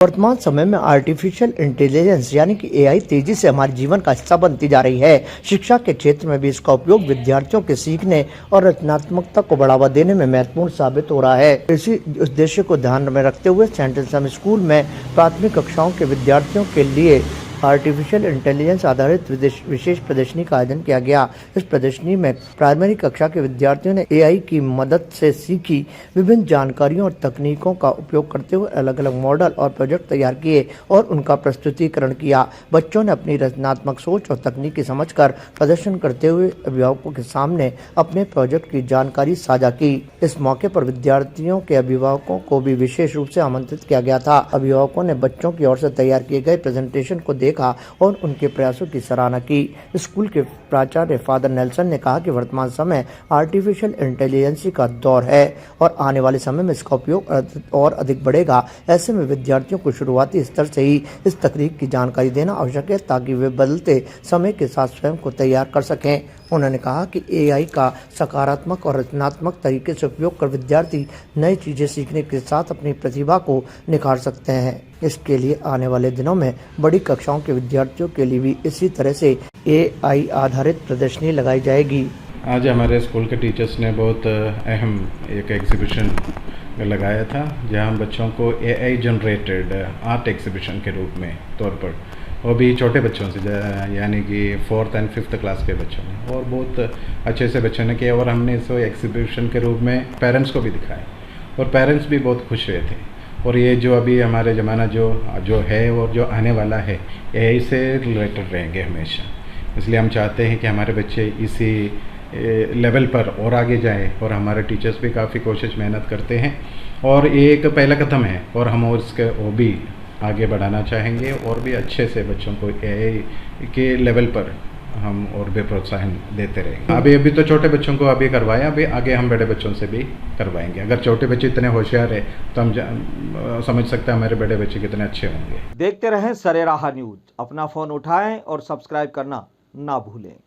वर्तमान समय में आर्टिफिशियल इंटेलिजेंस यानी कि एआई तेजी से हमारे जीवन का हिस्सा बनती जा रही है। शिक्षा के क्षेत्र में भी इसका उपयोग विद्यार्थियों के सीखने और रचनात्मकता को बढ़ावा देने में महत्वपूर्ण साबित हो रहा है। इसी उद्देश्य को ध्यान में रखते हुए सेंट एंसेल्म स्कूल में प्राथमिक कक्षाओं के विद्यार्थियों के लिए आर्टिफिशियल इंटेलिजेंस आधारित विशेष प्रदर्शनी का आयोजन किया गया। इस प्रदर्शनी में प्राइमरी कक्षा के विद्यार्थियों ने एआई की मदद से सीखी विभिन्न जानकारियों और तकनीकों का उपयोग करते हुए अलग अलग मॉडल और प्रोजेक्ट तैयार किए और उनका प्रस्तुतिकरण किया। बच्चों ने अपनी रचनात्मक सोच और तकनीकी समझकर प्रदर्शन करते हुए अभिभावकों के सामने अपने प्रोजेक्ट की जानकारी साझा की। इस मौके पर विद्यार्थियों के अभिभावकों को भी विशेष रूप से आमंत्रित किया गया था। अभिभावकों ने बच्चों की ओर से तैयार किए गए प्रेजेंटेशन को देखा और उनके प्रयासों की सराहना की। स्कूल के प्राचार्य फादर नेल्सन ने कहा कि वर्तमान समय आर्टिफिशियल इंटेलिजेंस का दौर है और आने वाले समय में इसका उपयोग और अधिक बढ़ेगा। ऐसे में विद्यार्थियों को शुरुआती स्तर से ही इस तकनीक की जानकारी देना आवश्यक है ताकि वे बदलते समय के साथ स्वयं को तैयार कर सकें। उन्होंने कहा कि एआई का सकारात्मक और रचनात्मक तरीके से उपयोग कर विद्यार्थी नई चीजें सीखने के साथ अपनी प्रतिभा को निखार सकते हैं। इसके लिए आने वाले दिनों में बड़ी कक्षाओं के विद्यार्थियों के लिए भी इसी तरह से एआई आधारित प्रदर्शनी लगाई जाएगी। आज हमारे स्कूल के टीचर्स ने बहुत अहम एक एग्जीबिशन लगाया था जहां हम बच्चों को एआई जनरेटेड आर्ट एग्जीबिशन के रूप में तौर पर, वो भी छोटे बच्चों से यानी कि 4th और 5th क्लास के बच्चों ने, और बहुत अच्छे से बच्चों ने किया। और हमने इस एग्जीबिशन के रूप में पेरेंट्स को भी दिखाया और पेरेंट्स भी बहुत खुश हुए थे। और ये जो अभी हमारे ज़माना जो है और जो आने वाला है एआई से रिलेटेड रहेंगे हमेशा। इसलिए हम चाहते हैं कि हमारे बच्चे इसी लेवल पर और आगे जाएं, और हमारे टीचर्स भी काफ़ी कोशिश मेहनत करते हैं। और ये एक पहला कदम है और हम उसके वो भी आगे बढ़ाना चाहेंगे और भी अच्छे से बच्चों को एआई के लेवल पर हम और भी प्रोत्साहन देते रहेंगे। अभी तो छोटे बच्चों को अभी करवाएं, अभी आगे हम बड़े बच्चों से भी करवाएंगे। अगर छोटे बच्चे इतने होशियार है तो हम समझ सकते हैं हमारे बड़े बच्चे कितने अच्छे होंगे। देखते रहें सरेराह न्यूज। अपना फ़ोन उठाएं और सब्सक्राइब करना ना भूलें।